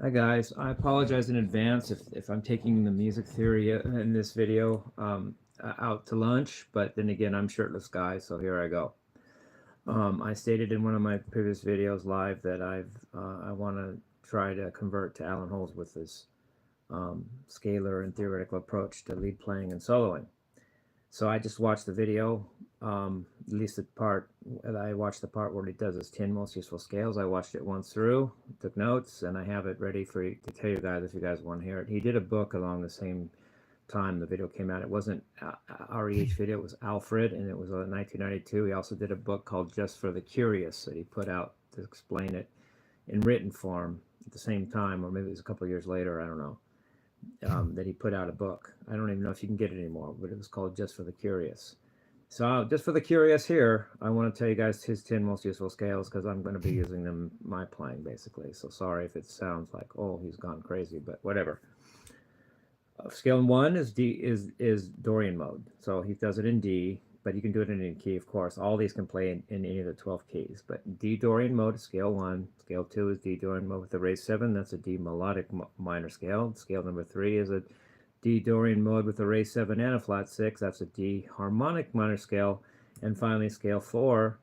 Hi guys, I apologize in advance if I'm taking the music theory in this video out to lunch, but then again, I'm shirtless guy, so here I go. I stated in one of my previous videos live that I want to try to convert to Allan Holdsworth's scalar and theoretical approach to lead playing and soloing. So I just watched the video, at least the part, I watched the part where he does his 10 most useful scales. I watched it once through, took notes, and I have it ready for you to tell you guys if you guys want to hear it. He did a book along the same time the video came out. It wasn't REH video, it was Alfred, and it was 1992. He also did a book called Just for the Curious that he put out to explain it in written form at the same time, or maybe it was a couple of years later, I don't know. That he put out a book. I don't even know if you can get it anymore, but it was called Just for the Curious. So just for the curious here, I want to tell you guys his 10 most useful scales because I'm going to be using them my playing basically. So sorry if it sounds like, oh, he's gone crazy, but whatever. Scale 1 is Dorian mode. So he does it in D, but you can do it in any key, of course. All these can play in any of the 12 keys. But D Dorian mode is scale 1. Scale 2 is D Dorian mode with the raised 7. That's a D melodic minor scale. Scale number 3 is a D Dorian mode with a raised 7 and a flat 6. That's a D harmonic minor scale. And finally, scale 4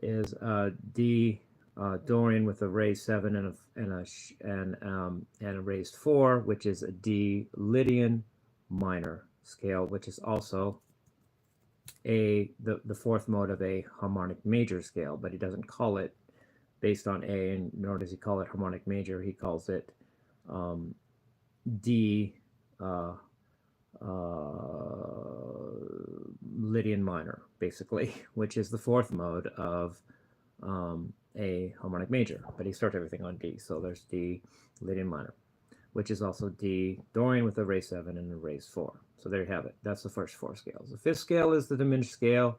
is D Dorian with a raised 7 and a raised 4, which is a D Lydian minor scale, which is also the fourth mode of a harmonic major scale, but he doesn't call it based on A, and nor does he call it harmonic major. He calls it D Lydian minor, basically, which is the fourth mode of a harmonic major, but he starts everything on D. So there's D Lydian minor, which is also D Dorian with a raised 7 and a raised 4. So there you have it. That's the first 4 scales. The fifth scale is the diminished scale.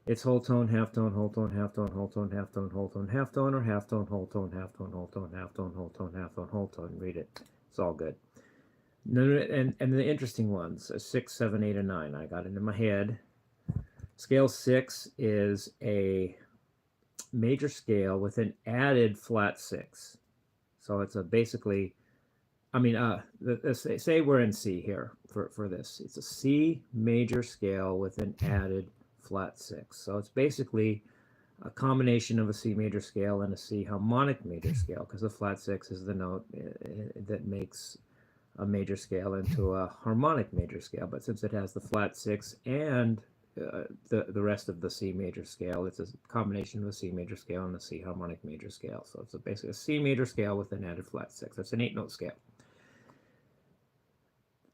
It's whole tone, half tone, whole tone, half tone, whole tone, half tone, whole tone, half tone, or half tone, whole tone, half tone, whole tone, half tone, whole tone, half tone, whole tone. Read it. It's all good. And the interesting ones, 6, 7, 8, and 9. I got it in my head. Scale 6 is a major scale with an added flat 6. So it's a basically, I mean, say we're in C here for this. It's a C major scale with an added flat 6. So it's basically a combination of a C major scale and a C harmonic major scale, because the flat 6 is the note that makes a major scale into a harmonic major scale. But since it has the flat 6 and the rest of the C major scale, it's a combination of a C major scale and a C harmonic major scale. So it's basically a C major scale with an added flat 6. That's an 8-note scale.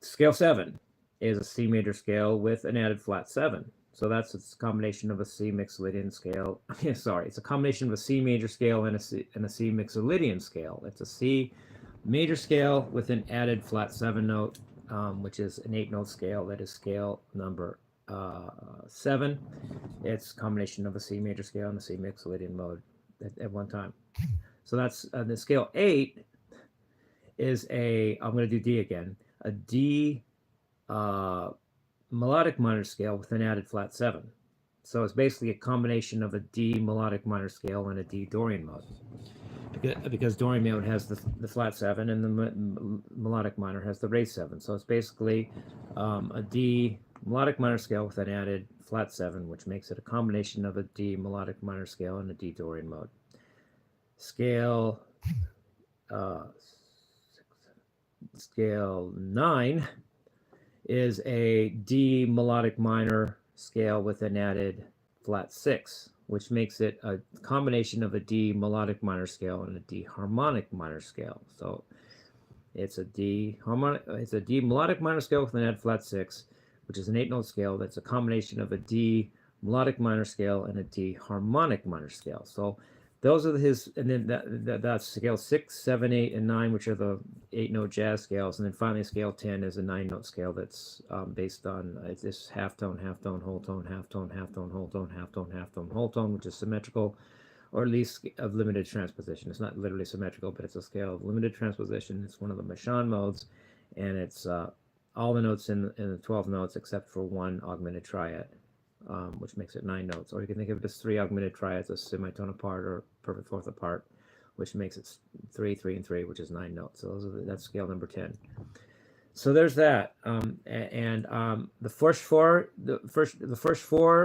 Scale 7 is a C major scale with an added flat 7. So that's a combination of a C Mixolydian scale. Sorry, it's a combination of a C major scale and a C Mixolydian scale. It's a C major scale with an added flat 7 note, which is an 8-note scale. That is scale number 7. It's a combination of a C major scale and a C Mixolydian mode at one time. So that's the scale 8 is I'm going to do D again, a D melodic minor scale with an added flat 7. So it's basically a combination of a D melodic minor scale and a D Dorian mode, because Dorian mode has the flat 7 and the melodic minor has the raised 7. So it's basically a D melodic minor scale with an added flat 7, which makes it a combination of a D melodic minor scale and a D Dorian mode. Scale 9 is a D melodic minor scale with an added flat 6, which makes it a combination of a D melodic minor scale and a D harmonic minor scale. So it's a D melodic minor scale with an added flat 6, which is an 8-note scale that's a combination of a D melodic minor scale and a D harmonic minor scale. So those are his, and then that's scale 6, 7, 8, and 9, which are the 8-note jazz scales. And then finally, scale 10 is a 9-note scale that's based on it's this half tone, whole tone, half tone, whole tone, half tone, whole tone, which is symmetrical, or at least of limited transposition. It's not literally symmetrical, but it's a scale of limited transposition. It's one of the Machan modes, and it's all the notes in the 12 notes except for one augmented triad. Which makes it 9 notes. Or you can think of it as 3 augmented triads, a semitone apart or perfect fourth apart, which makes it 3, 3, and 3, which is 9 notes. So that's scale number 10. So there's that. The first four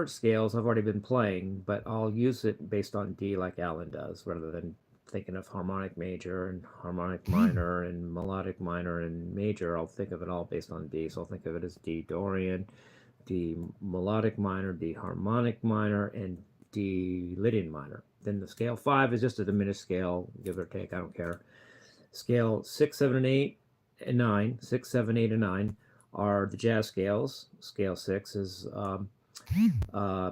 scales I've already been playing, but I'll use it based on D like Allan does, rather than thinking of harmonic major and harmonic minor and melodic minor and major. I'll think of it all based on D. So I'll think of it as D Dorian, D melodic minor, D harmonic minor, and D Lydian minor. Then the scale 5 is just a diminished scale, give or take, I don't care. Scale 6, 7, and 8 and 9, 6, 7, 8, and 9 are the jazz scales. Scale 6 is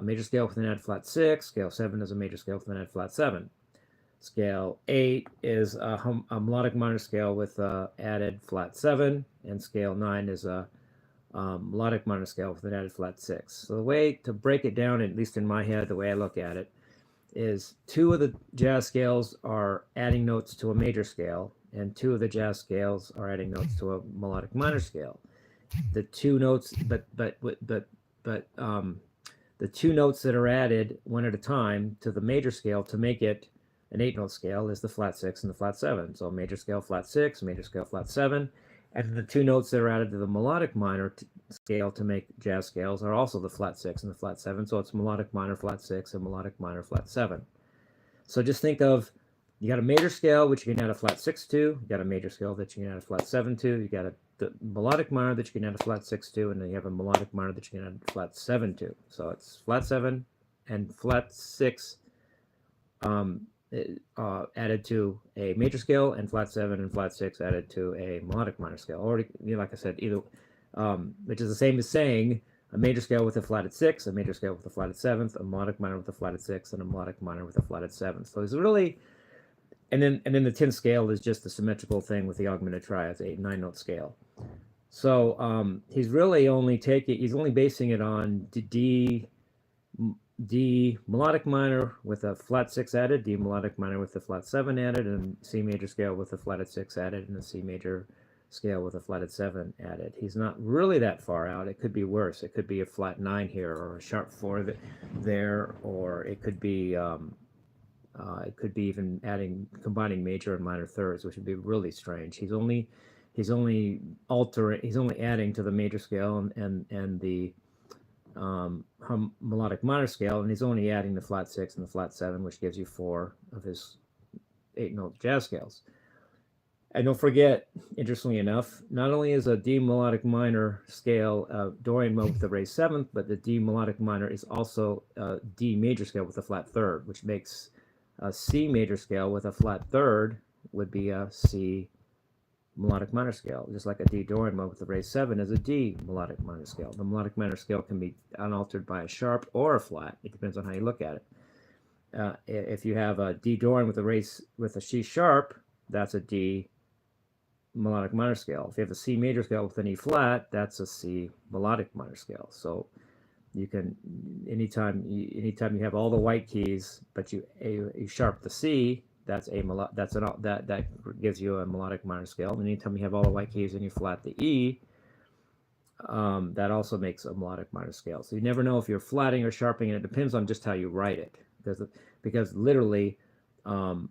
major scale with an added flat 6. Scale 7 is a major scale with an added flat 7. Scale 8 is a melodic minor scale with added flat 7, and scale 9 is a melodic minor scale with an added flat 6. So the way to break it down, at least in my head, the way I look at it, is 2 of the jazz scales are adding notes to a major scale, and 2 of the jazz scales are adding notes to a melodic minor scale. The 2 notes, the 2 notes that are added one at a time to the major scale to make it an 8-note scale is the flat 6 and the flat 7. So major scale flat 6, major scale flat 7, and the 2 notes that are added to the melodic minor scale to make jazz scales are also the flat 6 and the flat 7. So it's melodic minor flat 6 and melodic minor flat 7. So just think of, you got a major scale which you can add a flat 6 to, you got a major scale that you can add a flat 7 to, you got the melodic minor that you can add a flat 6 to, and then you have a melodic minor that you can add a flat 7 to. So it's flat 7 and flat 6 added to a major scale, and flat 7 and flat 6 added to a melodic minor scale. Already, like I said, either which is the same as saying a major scale with a flatted 6, a major scale with a flatted 7th, a melodic minor with a flatted 6, and a melodic minor with a flatted 7th. So it's really, and then the 10th scale is just the symmetrical thing with the augmented triads, 8 and 9 note scale. So he's really only basing it on D melodic minor with a flat 6 added, D melodic minor with a flat 7 added, and C major scale with a flatted 6 added, and a C major scale with a flatted 7 added. He's not really that far out. It could be worse. It could be a flat 9 here, or a sharp 4 there, or it could be even combining major and minor thirds, which would be really strange. He's only adding to the major scale and the melodic minor scale, and he's only adding the flat 6 and the flat 7, which gives you 4 of his 8-note jazz scales. And don't forget, interestingly enough, not only is a D melodic minor scale Dorian mode with the raised 7th, but the D melodic minor is also a D major scale with a flat 3rd, which makes a C major scale with a flat 3rd would be a C melodic minor scale, just like a D Dorian mode with the raised 7 is a D melodic minor scale. The melodic minor scale can be unaltered by a sharp or a flat. It depends on how you look at it. If you have a D Dorian with a C sharp, that's a D melodic minor scale. If you have a C major scale with an E flat, that's a C melodic minor scale. So you can, anytime you have all the white keys, but you sharp the C, that gives you a melodic minor scale. And anytime you have all the white keys and you flat the E, that also makes a melodic minor scale. So you never know if you're flatting or sharping, and it depends on just how you write it, because literally you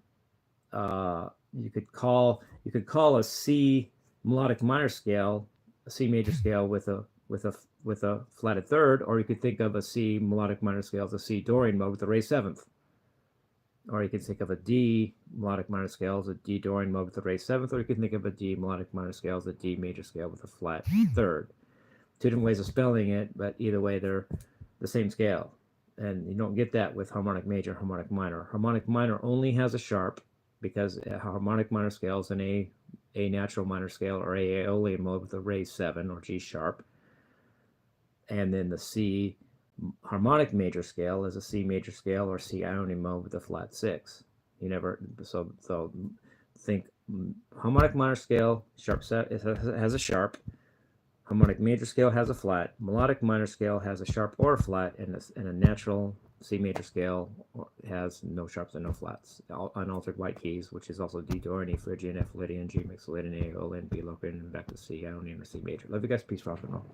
could call a C melodic minor scale a C major scale with a flatted 3rd, or you could think of a C melodic minor scale as a C Dorian mode with a raised 7th. Or you can think of a D melodic minor scale as a D Dorian mode with a raised 7th, or you can think of a D melodic minor scale as a D major scale with a flat 3rd. 2 different ways of spelling it, but either way they're the same scale. And you don't get that with harmonic major, harmonic minor. Harmonic minor only has a sharp, because a harmonic minor scale is an A natural minor scale, or A Aeolian mode with a raised 7 or G sharp. And then the C harmonic major scale is a C major scale or C Ionian mode with a flat 6. So think harmonic minor scale has a sharp, harmonic major scale has a flat, melodic minor scale has a sharp or a flat, and a natural C major scale has no sharps and no flats. Unaltered white keys, which is also D Dorian, E Phrygian, F Lydian, G mixed Lydian, A Aeolian, B Locrian, and back to C Ionian or C major. Love you guys. Peace, rock and roll.